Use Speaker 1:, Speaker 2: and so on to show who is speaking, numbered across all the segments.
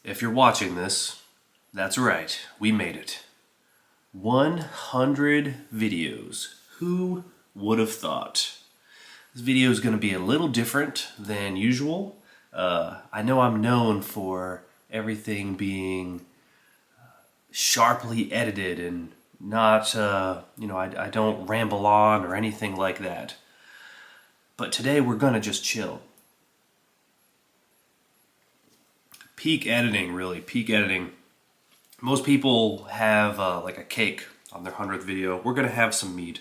Speaker 1: If you're watching this, that's right, we made it. 100 videos. Who would have thought? This video is going to be a little different than usual. I know I'm known for everything being sharply edited and not, I don't ramble on or anything like that. But today we're going to just chill. Peak editing, really, peak editing. Most people have like a cake on their 100th video. We're going to have some mead.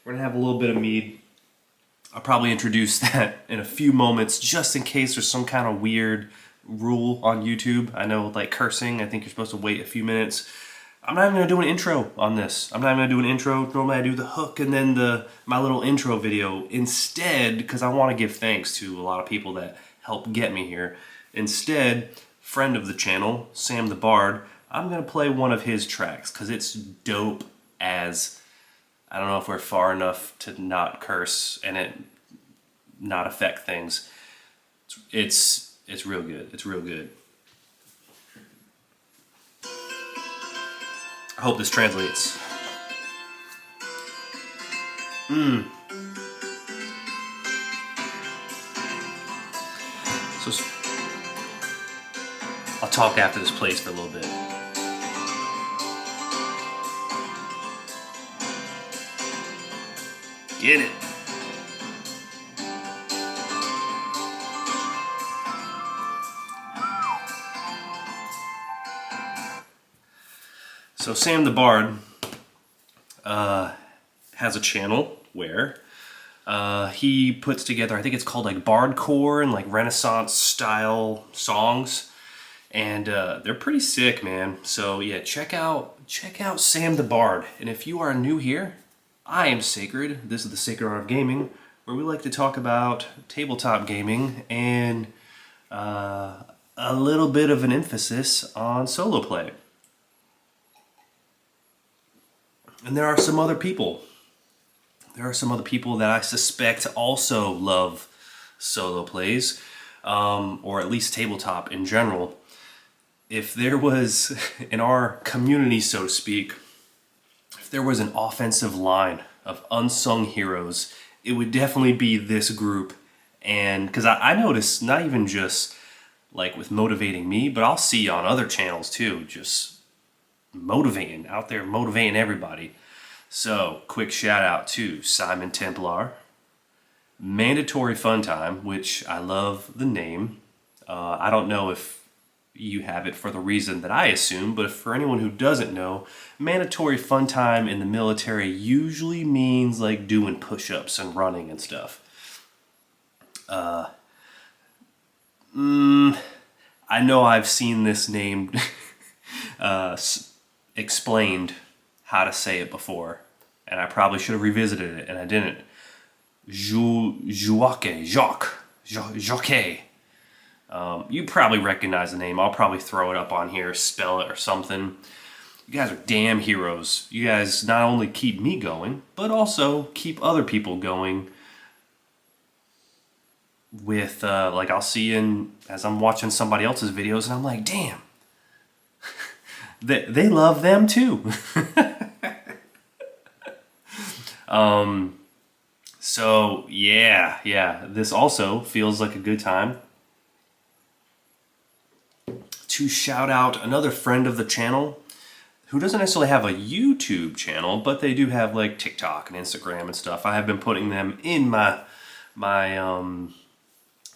Speaker 1: We're going to have a little bit of mead. I'll probably introduce that in a few moments just in case there's some kind of weird rule on YouTube. I know, like cursing, I think you're supposed to wait a few minutes. I'm not even going to do an intro on this. I'm not even going to do an intro. Normally I do the hook and then my little intro video. Instead, because I want to give thanks to a lot of people that helped get me here. Instead, friend of the channel, Sam the Bard, I'm going to play one of his tracks because it's dope as... I don't know if we're far enough to not curse and it not affect things. It's real good. It's real good. I hope this translates. So I'll talk after this plays for a little bit. Get it. So Sam the Bard has a channel where he puts together, I think it's called like bardcore and like Renaissance style songs, and they're pretty sick, man. So yeah, check out Sam the Bard. And if you are new here, I am Sacred. This is the Sacred Art of Gaming, where we like to talk about tabletop gaming and a little bit of an emphasis on solo play. And there are some other people. There are some other people that I suspect also love solo plays, or at least tabletop in general. If there was, in our community, so to speak, if there was an offensive line of unsung heroes, it would definitely be this group. And because I notice, not even just like with motivating me, but I'll see on other channels too, just motivating, out there motivating everybody. So, quick shout out to Simon Templar, Mandatory Fun Time, which I love the name. I don't know if you have it for the reason that I assume, but for anyone who doesn't know, mandatory fun time in the military usually means like doing push-ups and running and stuff. I know I've seen this name explained how to say it before, and I probably should have revisited it, and I didn't. Jacques. You probably recognize the name. I'll probably throw it up on here, spell it or something. You guys are damn heroes. You guys not only keep me going, but also keep other people going with, like I'll see as I'm watching somebody else's videos and I'm like, damn, they love them too. So yeah, this also feels like a good time to shout out another friend of the channel who doesn't necessarily have a YouTube channel, but they do have like TikTok and Instagram and stuff. I have been putting them in my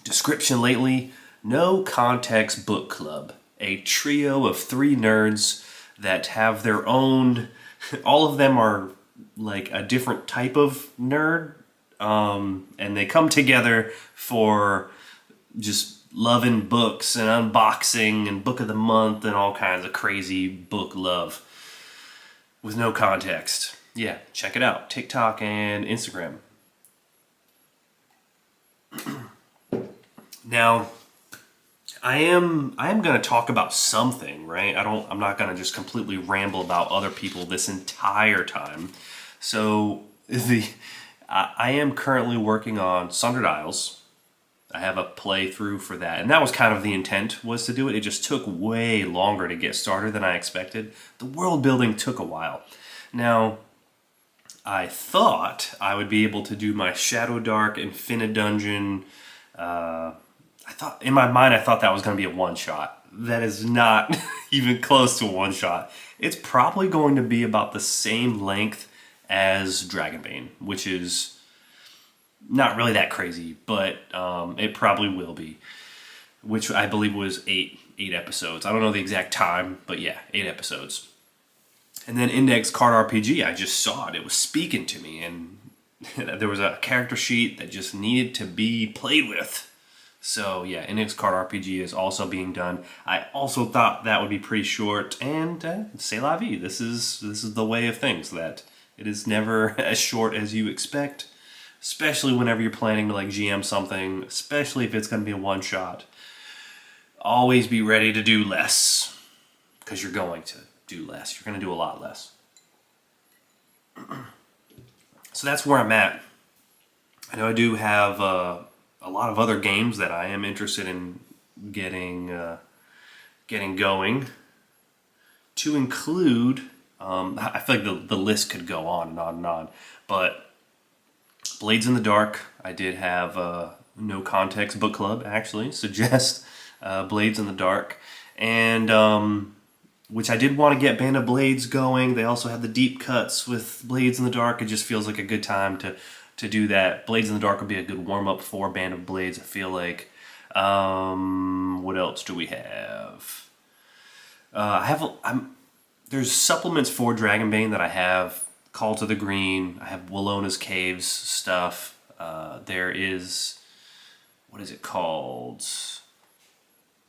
Speaker 1: description lately. No Context Book Club, a trio of 3 nerds that have their own, all of them are like a different type of nerd, and they come together for just loving books and unboxing and book of the month and all kinds of crazy book love with no context. Yeah, check it out. TikTok and Instagram. Now, I am going to talk about something, right? I'm not going to just completely ramble about other people this entire time. So I am currently working on Sundered Isles. I have a playthrough for that. And that was kind of the intent, was to do it. It just took way longer to get started than I expected. The world building took a while. Now, I thought I would be able to do my Shadow Dark Infinidungeon. In my mind, I thought that was going to be a one-shot. That is not even close to a one-shot. It's probably going to be about the same length as Dragonbane, which is not really that crazy, but it probably will be. Which I believe was eight episodes. I don't know the exact time, but yeah, 8 episodes. And then Index Card RPG, I just saw it. It was speaking to me, and there was a character sheet that just needed to be played with. So yeah, Index Card RPG is also being done. I also thought that would be pretty short, and c'est la vie. This is the way of things, that it is never as short as you expect, especially whenever you're planning to like GM something, especially if it's going to be a one-shot. Always be ready to do less, because you're going to do less. You're going to do a lot less. So that's where I'm at. I know I do have a lot of other games that I am interested in getting going. To include, I feel like the list could go on and on and on, but Blades in the Dark, I did have No Context Book Club actually suggest Blades in the Dark, and which I did want to get Band of Blades going. They also have the deep cuts with Blades in the Dark. It just feels like a good time to do that. Blades in the Dark would be a good warm-up for Band of Blades, I feel like. What else do we have? There's supplements for Dragonbane that I have. Call to the Green. I have Wallona's Caves stuff. There is, what is it called?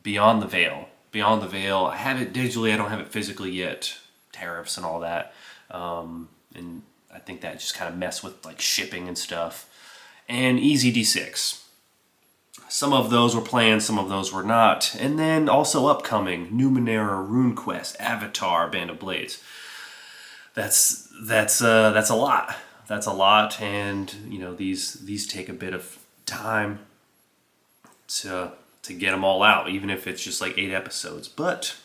Speaker 1: Beyond the Veil. Beyond the Veil. I have it digitally. I don't have it physically yet. Tariffs and all that. And I think that just kind of mess with like shipping and stuff. And Easy D6. Some of those were planned, some of those were not. And then also upcoming Numenera, RuneQuest, Avatar, Band of Blades. That's a lot. That's a lot, and you know these take a bit of time to get them all out, even if it's just like 8 episodes. But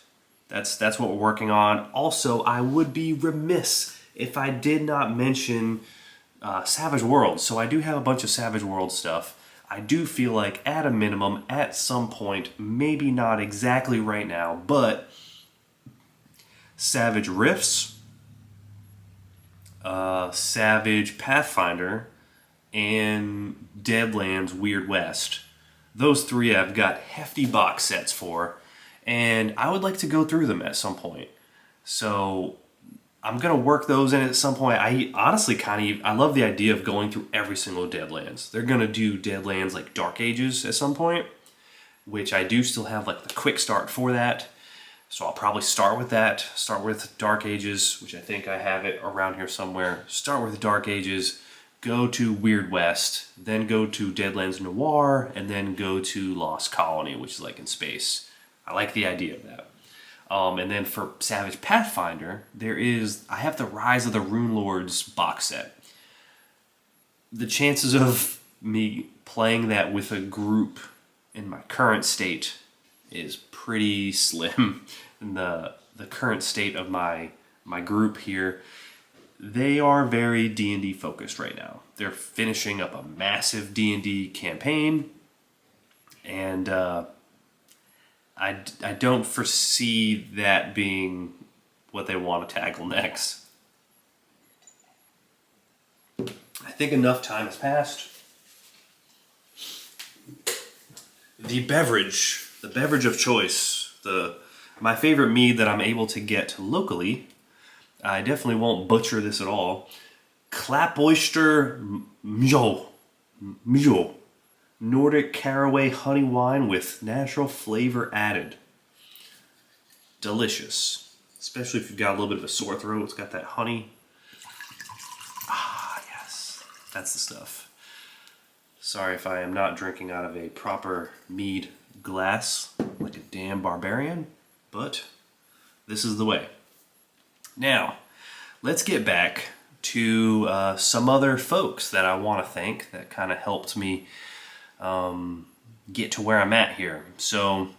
Speaker 1: that's what we're working on. Also, I would be remiss if I did not mention Savage Worlds. So I do have a bunch of Savage Worlds stuff. I do feel like at a minimum, at some point, maybe not exactly right now, but Savage Rifts, Savage Pathfinder, and Deadlands Weird West. Those 3 I've got hefty box sets for, and I would like to go through them at some point. So I'm going to work those in at some point. I honestly I love the idea of going through every single Deadlands. They're going to do Deadlands like Dark Ages at some point, which I do still have like the quick start for that. So I'll probably start with that. Start with Dark Ages, which I think I have it around here somewhere. Start with Dark Ages, go to Weird West, then go to Deadlands Noir, and then go to Lost Colony, which is like in space. I like the idea of that. And then for Savage Pathfinder, I have the Rise of the Rune Lords box set. The chances of me playing that with a group in my current state is pretty slim. And the current state of my group here, they are very D&D focused right now. They're finishing up a massive D&D campaign, and I don't foresee that being what they want to tackle next. I think enough time has passed. The beverage of choice, my favorite mead that I'm able to get locally, I definitely won't butcher this at all. Clap Oyster Mjo. Nordic caraway honey wine with natural flavor added. Delicious. Especially if you've got a little bit of a sore throat. It's got that honey. Ah, yes. That's the stuff. Sorry if I am not drinking out of a proper mead glass like a damn barbarian, but this is the way. Now, let's get back to some other folks that I want to thank that kind of helped me get to where I'm at here. So,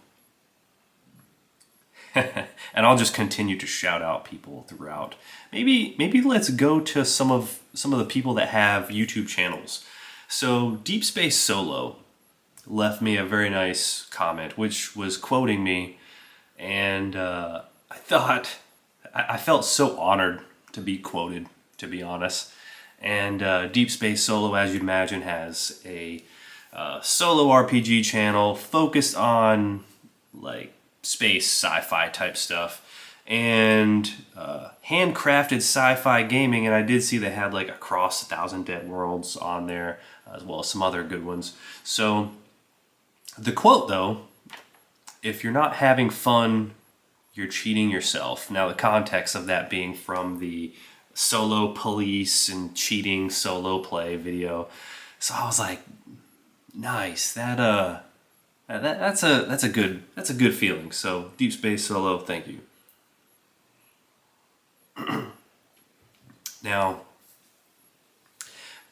Speaker 1: and I'll just continue to shout out people throughout. Maybe let's go to some of the people that have YouTube channels. So Deep Space Solo left me a very nice comment, which was quoting me, and I felt so honored to be quoted, to be honest. And Deep Space Solo, as you'd imagine, has a solo RPG channel focused on like space sci-fi type stuff and handcrafted sci-fi gaming. And I did see they had like Across 1,000 Dead Worlds on there, as well as some other good ones. So the quote, though, if you're not having fun, you're cheating yourself. Now the context of that being from the solo police and cheating solo play video. So I was like, nice. That's a good feeling. So Deep Space Solo, thank you. Now,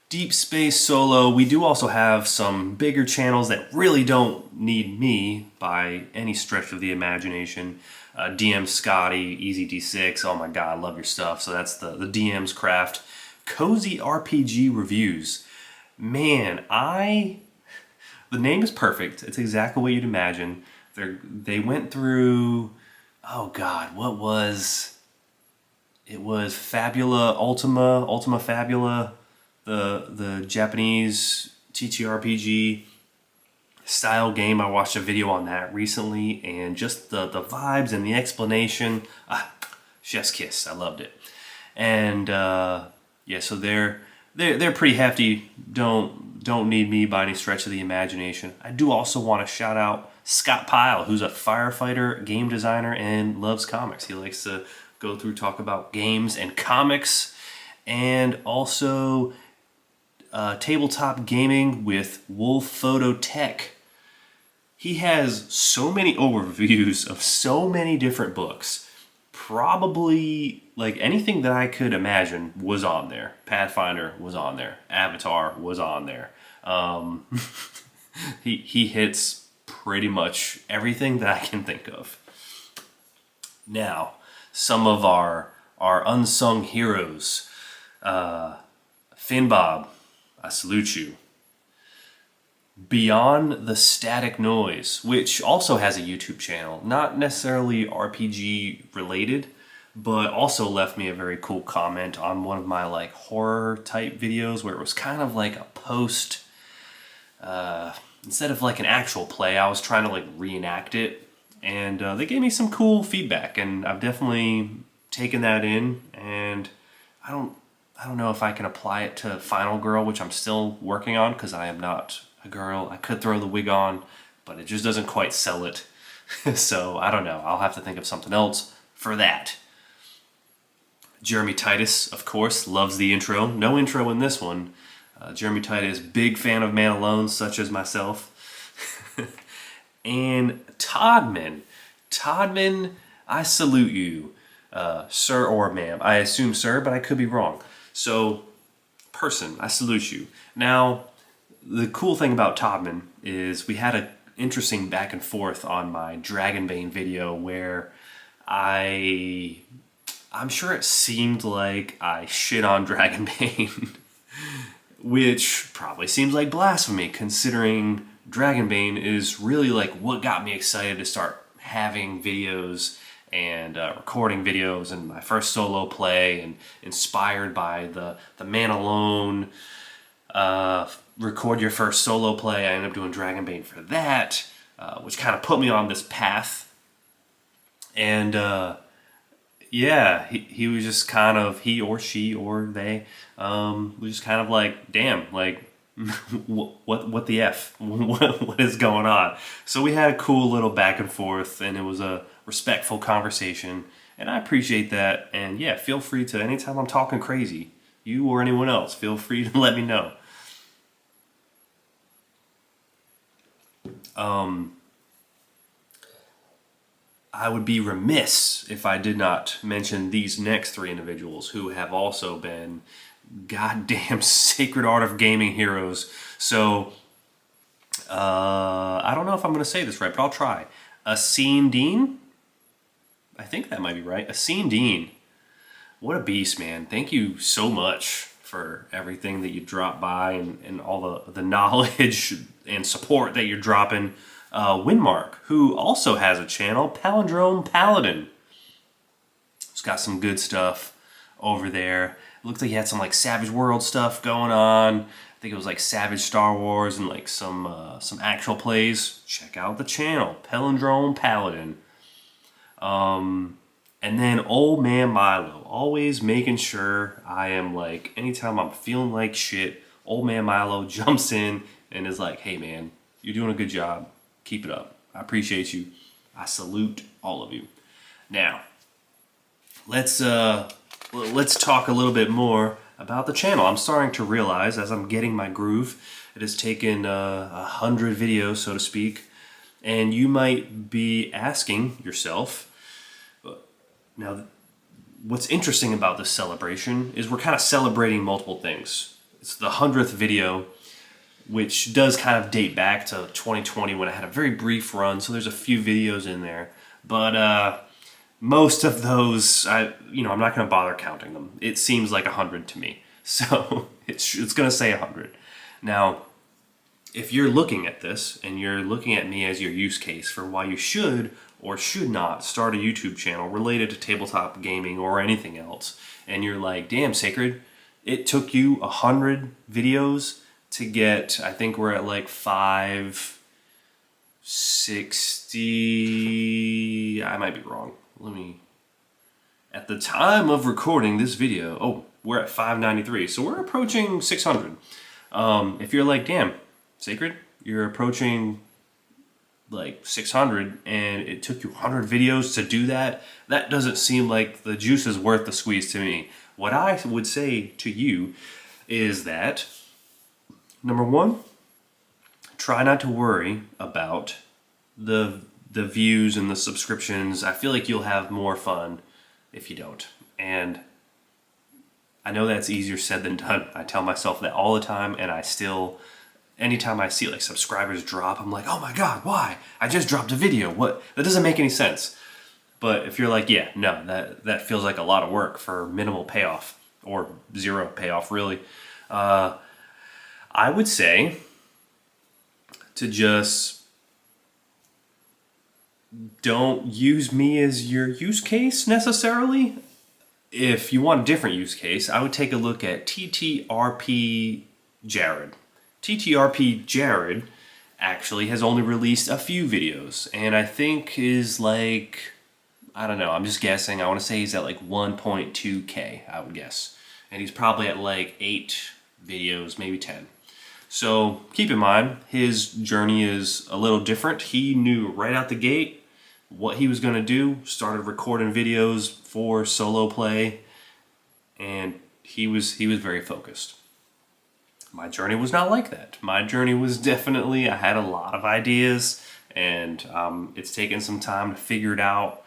Speaker 1: Deep Space Solo, we do also have some bigger channels that really don't need me by any stretch of the imagination. DM Scotty, Easy D6, oh my god, I love your stuff. So that's the DM's craft. Cozy RPG Reviews. Man, the name is perfect. It's exactly what you'd imagine. They went through, oh god, what was... It was Fabula, Ultima Fabula, the Japanese TTRPG style game. I watched a video on that recently, and just the vibes and the explanation, chef's kiss. I loved it. And yeah, so they're pretty hefty. Don't need me by any stretch of the imagination. I do also want to shout out Scott Pyle, who's a firefighter, game designer, and loves comics. He likes to go through, talk about games and comics, and also tabletop gaming with Wolf Photo Tech. He has so many overviews of so many different books. Probably like anything that I could imagine was on there. Pathfinder was on there. Avatar was on there. He hits pretty much everything that I can think of. Now, some of our unsung heroes. Finn Bob, I salute you. Beyond the Static Noise, which also has a YouTube channel, not necessarily RPG related, but also left me a very cool comment on one of my like horror type videos where it was kind of like a post, instead of like an actual play, I was trying to like reenact it, and they gave me some cool feedback, and I've definitely taken that in, and I don't know if I can apply it to Final Girl, which I'm still working on because I am not a girl. I could throw the wig on, but it just doesn't quite sell it. So I don't know. I'll have to think of something else for that. Jeremy Titus, of course, loves the intro. No intro in this one. Jeremy Titus, big fan of Man Alone, such as myself. And Toddman. Toddman, I salute you, sir or ma'am. I assume sir, but I could be wrong. So, person, I salute you. Now, the cool thing about Toddman is we had an interesting back and forth on my Dragonbane video where I'm sure it seemed like I shit on Dragonbane, which probably seems like blasphemy considering Dragonbane is really like what got me excited to start having videos and recording videos, and my first solo play, and inspired by the Man Alone record your first solo play. I ended up doing Dragonbane for that, which kind of put me on this path. And yeah, he was just kind of, he or she or they was just kind of like, damn, like what the F? what is going on? So we had a cool little back and forth, and it was a respectful conversation, and I appreciate that. And yeah, feel free to, anytime I'm talking crazy, you or anyone else, feel free to let me know. I would be remiss if I did not mention these next three individuals who have also been goddamn Sacred Art of Gaming heroes. So I don't know if I'm going to say this right, but I'll try. Asim Dean? I think that might be right. Asim Dean. What a beast, man. Thank you so much for everything that you drop by and all the knowledge and support that you're dropping. Winmark, who also has a channel, Palindrome Paladin. He's got some good stuff over there. It looked like he had some like Savage World stuff going on. I think it was like Savage Star Wars and like some actual plays. Check out the channel, Palindrome Paladin. And then Old Man Milo, always making sure I am like, anytime I'm feeling like shit, Old Man Milo jumps in and is like, hey man, you're doing a good job. Keep it up. I appreciate you. I salute all of you. Now, let's talk a little bit more about the channel. I'm starting to realize as I'm getting my groove, it has taken 100 videos, so to speak, and you might be asking yourself, now, what's interesting about this celebration is we're kind of celebrating multiple things. It's the 100th video, which does kind of date back to 2020 when I had a very brief run, so there's a few videos in there. But most of those, I'm not going to bother counting them. It seems like 100 to me, so it's going to say 100. Now, if you're looking at this and you're looking at me as your use case for why you should or should not start a YouTube channel related to tabletop gaming or anything else, and you're like, damn, Sacred, it took you 100 videos to get, I think we're at like 560, I might be wrong. At the time of recording this video, we're at 593, so we're approaching 600. If you're like, damn, Sacred, you're approaching like 600 and it took you 100 videos to do that, that doesn't seem like the juice is worth the squeeze to me. What I would say to you is that, number one, try not to worry about the views and the subscriptions. I feel like you'll have more fun if you don't. And I know that's easier said than done. I tell myself that all the time, and I still, anytime I see like subscribers drop, I'm like, oh my God, why? I just dropped a video. What? That doesn't make any sense. But if you're like, yeah, no, that feels like a lot of work for minimal payoff or zero payoff, really. I would say to just don't use me as your use case necessarily. If you want a different use case, I would take a look at TTRP Jared. TTRP Jared actually has only released a few videos, and I think is like, I don't know, I'm just guessing, I want to say he's at like 1.2K, I would guess. And he's probably at like 8 videos, maybe 10. So keep in mind, his journey is a little different. He knew right out the gate what he was going to do, started recording videos for solo play, and he was very focused. My journey was not like that. My journey was definitely, I had a lot of ideas, and it's taken some time to figure it out.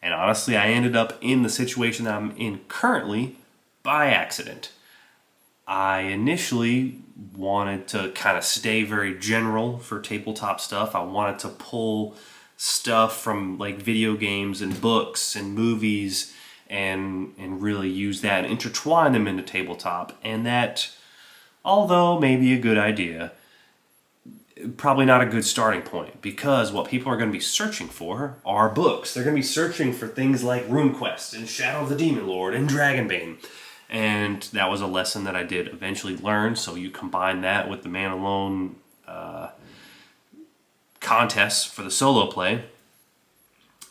Speaker 1: And honestly, I ended up in the situation that I'm in currently by accident. I initially wanted to kind of stay very general for tabletop stuff. I wanted to pull stuff from like video games and books and movies and really use that and intertwine them into tabletop. And that, although maybe a good idea, probably not a good starting point, because what people are going to be searching for are books. They're going to be searching for things like RuneQuest and Shadow of the Demon Lord and Dragonbane. And that was a lesson that I did eventually learn. So you combine that with the Man Alone contests for the solo play.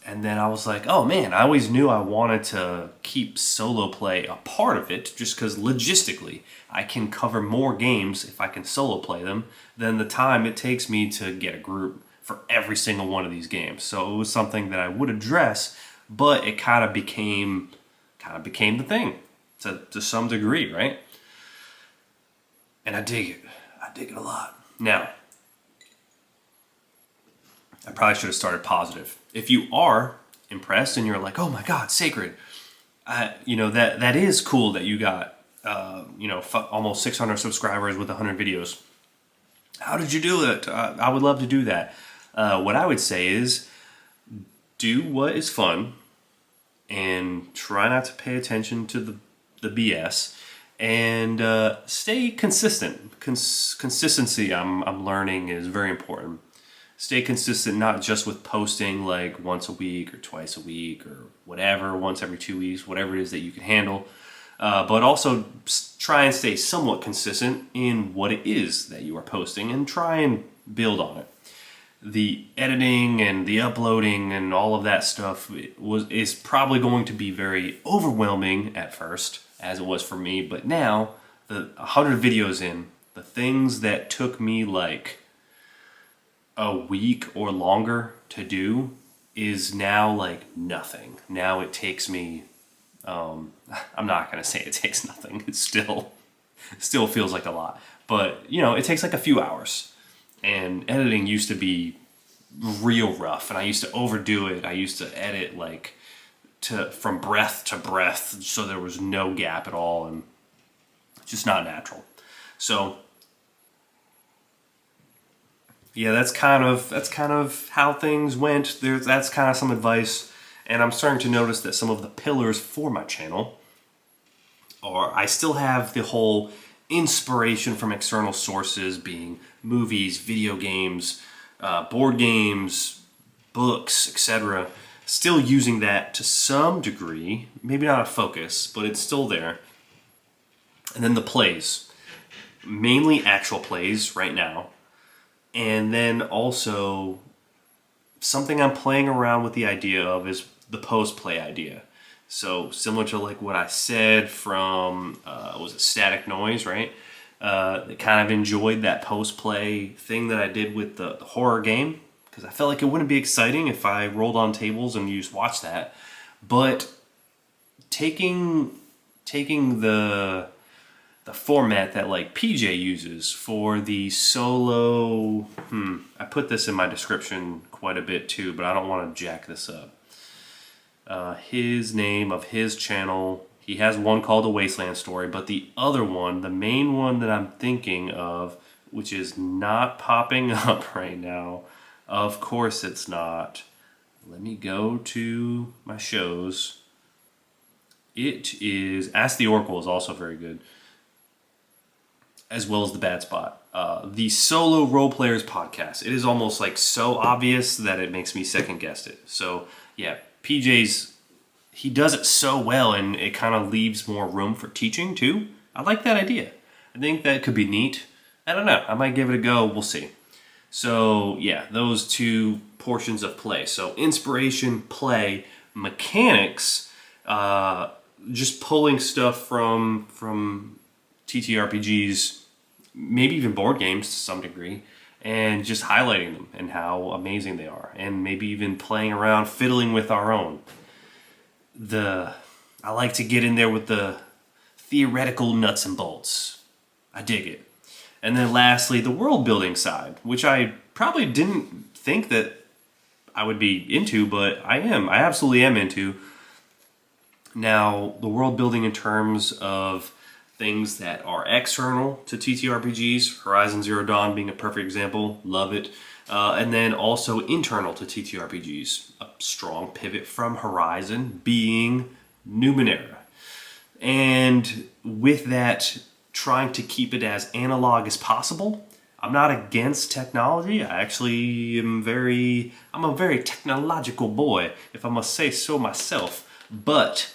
Speaker 1: And then I was like, oh man, I always knew I wanted to keep solo play a part of it, just because logistically I can cover more games if I can solo play them than the time it takes me to get a group for every single one of these games. So it was something that I would address, but it kind of became the thing to some degree, right? And I dig it. I dig it a lot. Now, I probably should have started positive. If you are impressed and you're like, oh my God, Sacred, that is cool that you got, almost 600 subscribers with 100 videos. How did you do it? I would love to do that. What I would say is do what is fun and try not to pay attention to the BS, and stay consistent. Consistency, I'm learning, is very important. Stay consistent, not just with posting like once a week or twice a week or whatever, once every 2 weeks, whatever it is that you can handle, but also try and stay somewhat consistent in what it is that you are posting and try and build on it. The editing and the uploading and all of that stuff is probably going to be very overwhelming at first, as it was for me, but now, the 100 videos in, the things that took me like a week or longer to do is now like nothing. Now it takes me, I'm not going to say it takes nothing. It still feels like a lot. But, it takes like a few hours. And editing used to be real rough, and I used to overdo it. I used to edit like from breath to breath, so there was no gap at all, and just not natural. So yeah, that's kind of how things went. That's kind of some advice, and I'm starting to notice that some of the pillars for my channel are, I still have the whole inspiration from external sources, being movies, video games, board games, books, etc. Still using that to some degree, maybe not a focus, but it's still there. And then the plays, mainly actual plays right now. And then also, something I'm playing around with the idea of is the post-play idea. So similar to like what I said from, was it Static Noise, right? They kind of enjoyed that post-play thing that I did with the horror game, because I felt like it wouldn't be exciting if I rolled on tables and you just watched that. But taking the format that like PJ uses for the solo, I put this in my description quite a bit too, but I don't want to jack this up. His name of his channel, he has one called The Wasteland Story, but the other one, the main one that I'm thinking of, which is not popping up right now, of course it's not. Let me go to my shows. It is Ask the Oracle is also very good, as well as The Bad Spot. The Solo Role Players Podcast. It is almost like so obvious that it makes me second guess it. So yeah, he does it so well, and it kind of leaves more room for teaching too. I like that idea. I think that could be neat. I don't know. I might give it a go. We'll see. So yeah, those two portions of play. So inspiration, play, mechanics, just pulling stuff from TTRPGs, maybe even board games to some degree, and just highlighting them and how amazing they are, and maybe even playing around, fiddling with our own. I like to get in there with the theoretical nuts and bolts. I dig it. And then lastly, the world building side, which I probably didn't think that I would be into, but I am. I absolutely am into. Now, the world building in terms of things that are external to TTRPGs, Horizon Zero Dawn being a perfect example, love it. And then also internal to TTRPGs, a strong pivot from Horizon being Numenera. And with that, trying to keep it as analog as possible. I'm not against technology. I actually I'm a very technological boy, if I must say so myself. But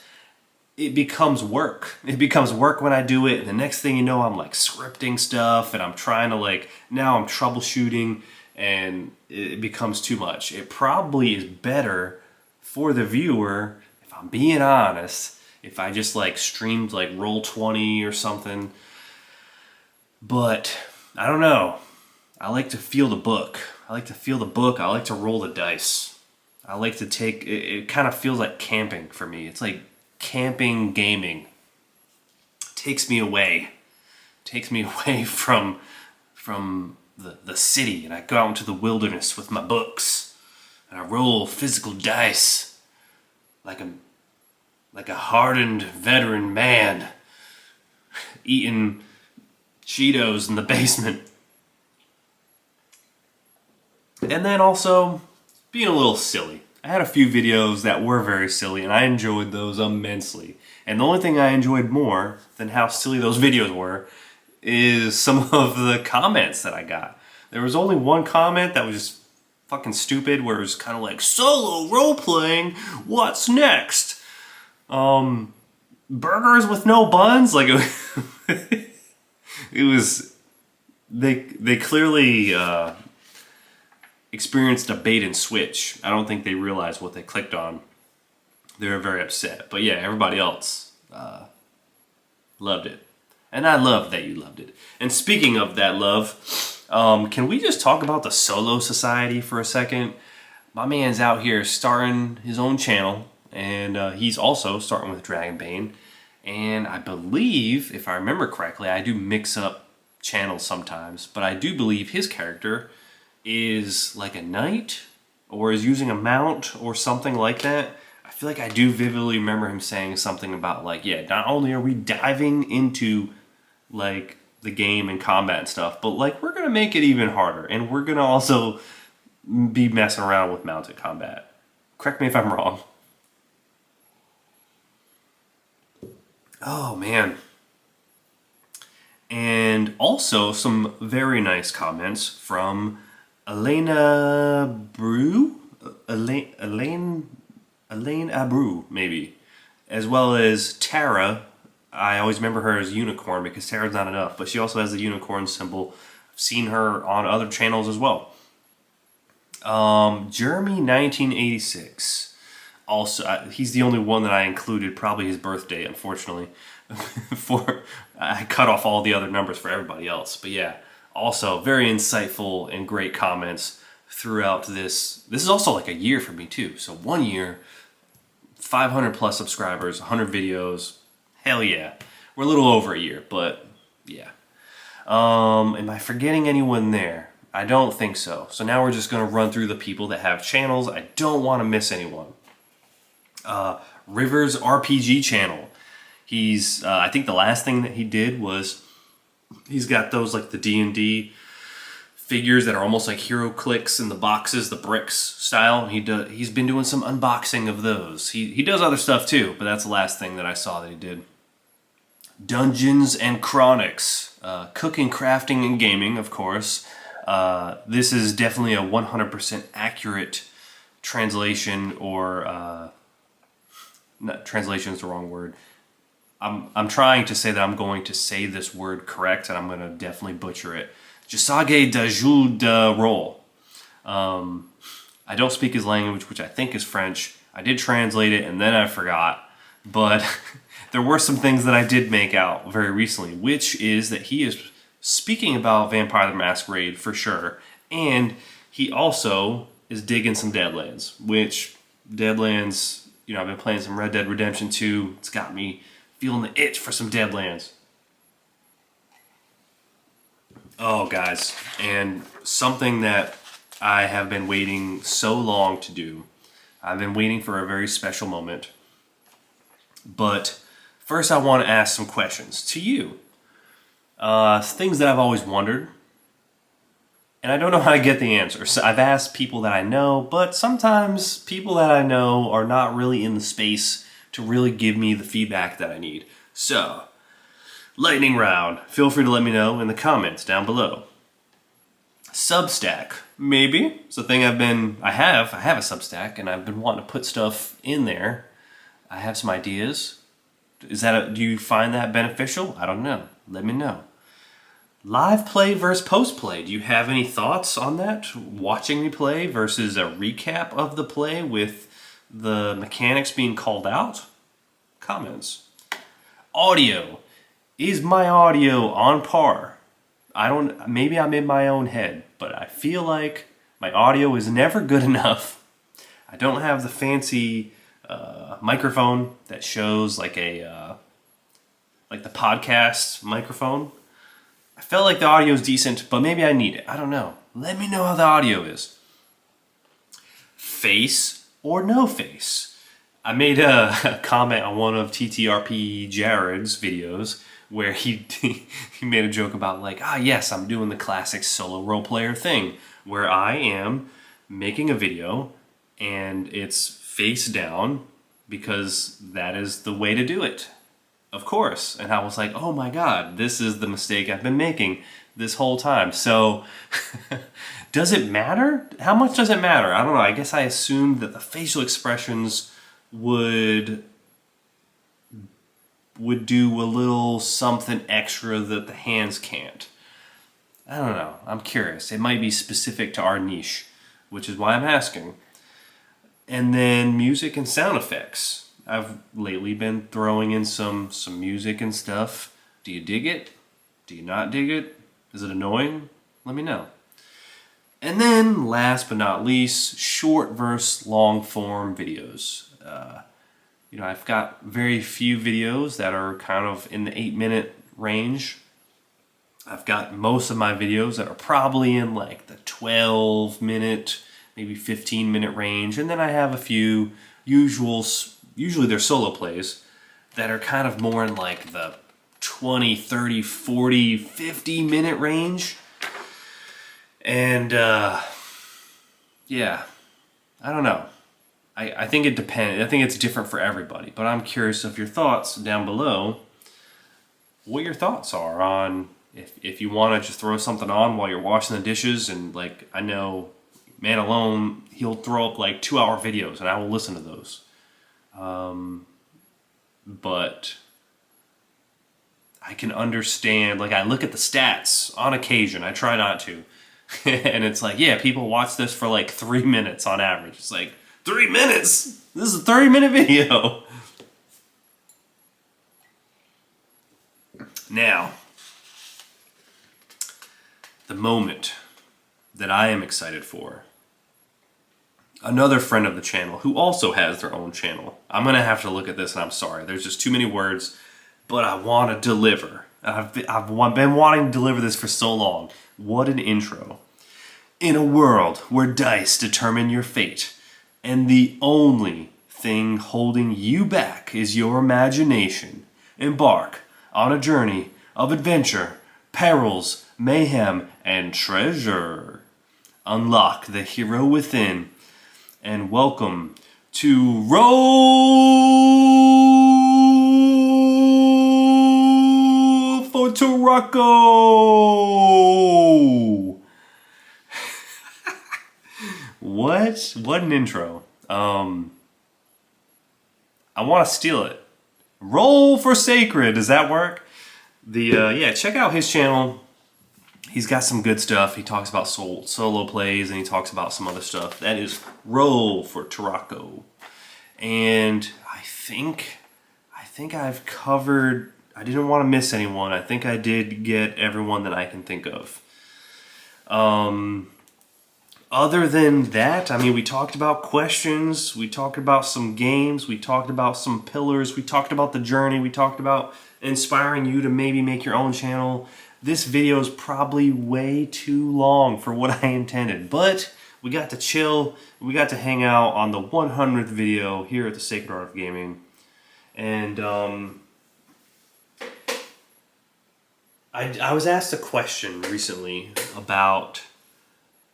Speaker 1: it becomes work. It becomes work when I do it. And the next thing you know, I'm like scripting stuff, and I'm trying to now I'm troubleshooting, and it becomes too much. It probably is better for the viewer, if I'm being honest, if I just streamed Roll20 or something. But I don't know. I like to feel the book. I like to roll the dice. I like to take it kind of feels like camping for me. It's like camping gaming. Takes me away from the city, and I go out into the wilderness with my books, and I roll physical dice like a hardened veteran man eating Cheetos in the basement. And then also being a little silly. I had a few videos that were very silly, and I enjoyed those immensely. And the only thing I enjoyed more than how silly those videos were is some of the comments that I got. There was only one comment that was just fucking stupid, where it was kind of like, solo role-playing, what's next? Burgers with no buns? Like, it was, they clearly experienced a bait and switch. I don't think they realized what they clicked on. They were very upset. But yeah, everybody else loved it. And I love that you loved it. And speaking of that love, can we just talk about the Solo Society for a second? My man's out here starting his own channel, and he's also starting with Dragonbane. And I believe, if I remember correctly, I do mix up channels sometimes, but I do believe his character is like a knight, or is using a mount, or something like that. I feel like I do vividly remember him saying something about, like, yeah, not only are we diving into, like, the game and combat and stuff, but, like, we're gonna make it even harder, and we're gonna also be messing around with mounted combat. Correct me if I'm wrong. Oh, man. And also some very nice comments from Elena Brew? Elaine Abreu, maybe. As well as Tara. I always remember her as Unicorn because Tara's not enough, but she also has the unicorn symbol. I've seen her on other channels as well. Jeremy 1986. Also, he's the only one that I included, probably his birthday, unfortunately. I cut off all the other numbers for everybody else. But yeah, also very insightful and great comments throughout this. This is also like a year for me too. So 1 year, 500 plus subscribers, 100 videos. Hell yeah. We're a little over a year, but yeah. Am I forgetting anyone there? I don't think so. So now we're just going to run through the people that have channels. I don't want to miss anyone. Rivers RPG channel. He's, I think the last thing that he did was, he's got those like the D&D figures that are almost like hero clicks in the boxes, the bricks style. He's been doing some unboxing of those. He does other stuff too, but that's the last thing that I saw that he did. Dungeons and Chronics. Cooking, crafting, and gaming, of course. This is definitely a 100% accurate translation, or not, translation is the wrong word. I'm trying to say that I'm going to say this word correct, and I'm going to definitely butcher it. Jisage de jeu de rôle. I don't speak his language, which I think is French. I did translate it, and then I forgot. But there were some things that I did make out very recently, which is that he is speaking about Vampire the Masquerade for sure, and he also is digging some Deadlands, which Deadlands, you know, I've been playing some Red Dead Redemption 2. It's got me feeling the itch for some Deadlands. Oh, guys, and something that I have been waiting so long to do. I've been waiting for a very special moment. But first I want to ask some questions to you. Things that I've always wondered. And I don't know how to get the answers. I've asked people that I know, but sometimes people that I know are not really in the space to really give me the feedback that I need. So, lightning round. Feel free to let me know in the comments down below. Substack. Maybe. It's a thing I have a Substack, and I've been wanting to put stuff in there. I have some ideas. Do you find that beneficial? I don't know. Let me know. Live play versus post play. Do you have any thoughts on that? Watching me play versus a recap of the play with the mechanics being called out? Comments. Audio. Is my audio on par? Maybe I'm in my own head, but I feel like my audio is never good enough. I don't have the fancy microphone that shows like the podcast microphone. I felt like the audio is decent, but maybe I need it. I don't know. Let me know how the audio is. Face or no face? I made a comment on one of TTRP Jared's videos where he made a joke about like, yes, I'm doing the classic solo role player thing. where I am making a video and it's face down because that is the way to do it. Of course. And I was like, oh my God, this is the mistake I've been making this whole time. So does it matter? How much does it matter? I don't know. I guess I assumed that the facial expressions would do a little something extra that the hands can't. I don't know. I'm curious. It might be specific to our niche, which is why I'm asking. And then music and sound effects. I've lately been throwing in some music and stuff. Do you dig it? Do you not dig it? Is it annoying? Let me know. And then, last but not least, short versus long form videos. I've got very few videos that are kind of in the 8-minute range. I've got most of my videos that are probably in like the 12-minute, maybe 15-minute range. And then I have a few usually they're solo plays, that are kind of more in like the 20, 30, 40, 50-minute range. And yeah, I don't know. I think it depends. I think it's different for everybody. But I'm curious of your thoughts down below. What your thoughts are on if you want to just throw something on while you're washing the dishes. And like, I know Man Alone, he'll throw up like 2-hour videos and I will listen to those. But I can understand, like I look at the stats on occasion, I try not to. And it's like, yeah, people watch this for like 3 minutes on average. It's like, 3 minutes? This is a 30-minute video. Now, the moment that I am excited for. Another friend of the channel who also has their own channel. I'm going to have to look at this and I'm sorry. There's just too many words, but I want to deliver. I've been wanting to deliver this for so long. What an intro. In a world where dice determine your fate, and the only thing holding you back is your imagination, embark on a journey of adventure, perils, mayhem, and treasure. Unlock the hero within, and welcome to Roll for Tarocco! What an intro. I want to steal it. Roll for Sacred, does that work? Yeah, check out his channel. He's got some good stuff. He talks about solo plays and he talks about some other stuff. That is Roll for Tarocco. And I think I've covered, I didn't want to miss anyone. I think I did get everyone that I can think of. Other than that, I mean, we talked about questions, we talked about some games, we talked about some pillars, we talked about the journey, we talked about inspiring you to maybe make your own channel. This video is probably way too long for what I intended, but we got to chill, we got to hang out on the 100th video here at the Sacred Art of Gaming. And I was asked a question recently about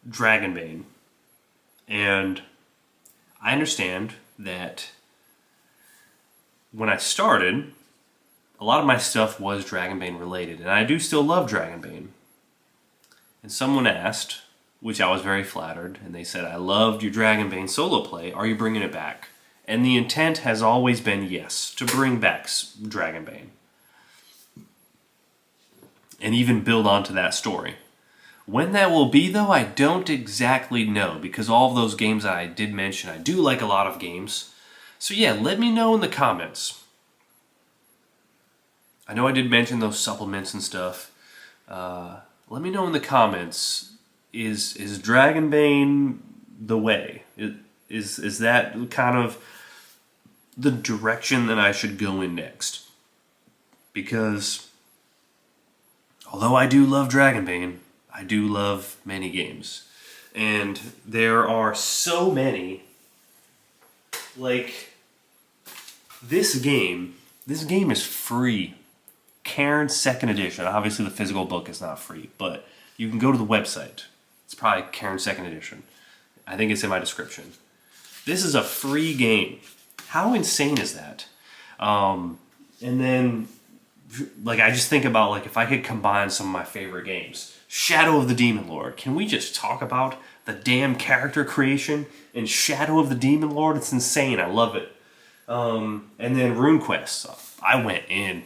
Speaker 1: Dragonbane, and I understand that when I started, a lot of my stuff was Dragonbane related, and I do still love Dragonbane. And someone asked, which I was very flattered, and they said, I loved your Dragonbane solo play, are you bringing it back? And the intent has always been yes, to bring back Dragonbane. And even build onto that story. When that will be, though, I don't exactly know, because all of those games that I did mention, I do like a lot of games. So yeah, let me know in the comments. I know I did mention those supplements and stuff. Let me know in the comments, is Dragonbane the way? Is that kind of the direction that I should go in next? Because although I do love Dragonbane, I do love many games. And there are so many. Like, this game is free. Cairn's second edition. Obviously the physical book is not free, but you can go to the website It's probably Karen's second edition. I think it's in my description. This is a free game. How insane is that? And then, like, I just think about, like, if I could combine some of my favorite games. Shadow of the Demon Lord. Can we just talk about the damn character creation in Shadow of the Demon Lord? It's insane. I love it. And then RuneQuest. I went in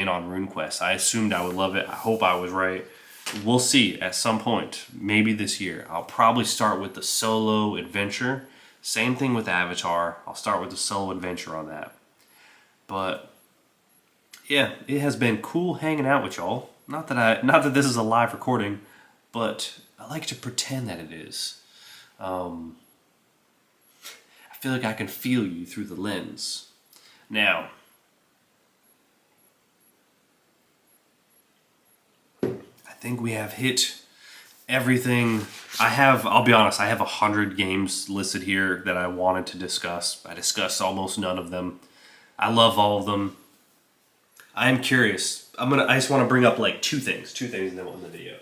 Speaker 1: on RuneQuest. I assumed I would love it. I hope I was right. We'll see at some point, maybe this year. I'll probably start with the solo adventure. Same thing with Avatar. I'll start with the solo adventure on that. But yeah, it has been cool hanging out with y'all. Not that this is a live recording, but I like to pretend that it is. I feel like I can feel you through the lens. Now, I think we have hit everything. I'll be honest, I have 100 games listed here that I wanted to discuss. I discussed almost none of them. I love all of them. I am curious. I just want to bring up like two things and then we'll end the video.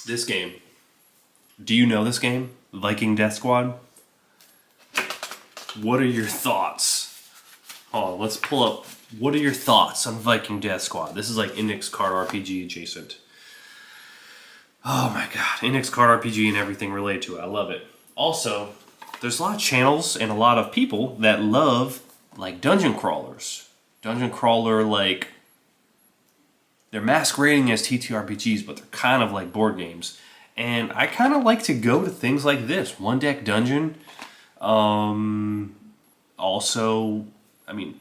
Speaker 1: This game. Do you know this game? Viking Death Squad? What are your thoughts? Hold on, let's pull up. What are your thoughts on Viking Death Squad? This is like Index Card RPG adjacent. Oh my god, Index Card RPG and everything related to it. I love it. Also, there's a lot of channels and a lot of people that love like dungeon crawlers. Dungeon crawler, like, they're masquerading as TTRPGs, but they're kind of like board games. And I kind of like to go to things like this. One Deck Dungeon. Also, I mean,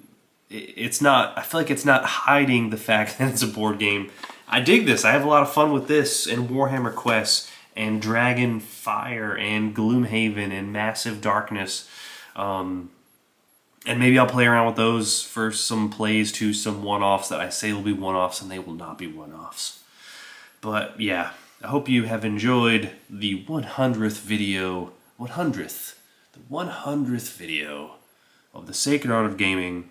Speaker 1: it's not, I feel like it's not hiding the fact that it's a board game. I dig this. I have a lot of fun with this and Warhammer Quest and Dragon Fire and Gloomhaven and Massive Darkness. And maybe I'll play around with those for some plays to some one-offs that I say will be one-offs and they will not be one-offs. But yeah, I hope you have enjoyed the 100th video, the 100th video of the Sacred Art of Gaming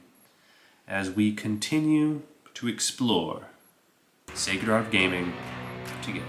Speaker 1: as we continue to explore the Sacred Art of Gaming together.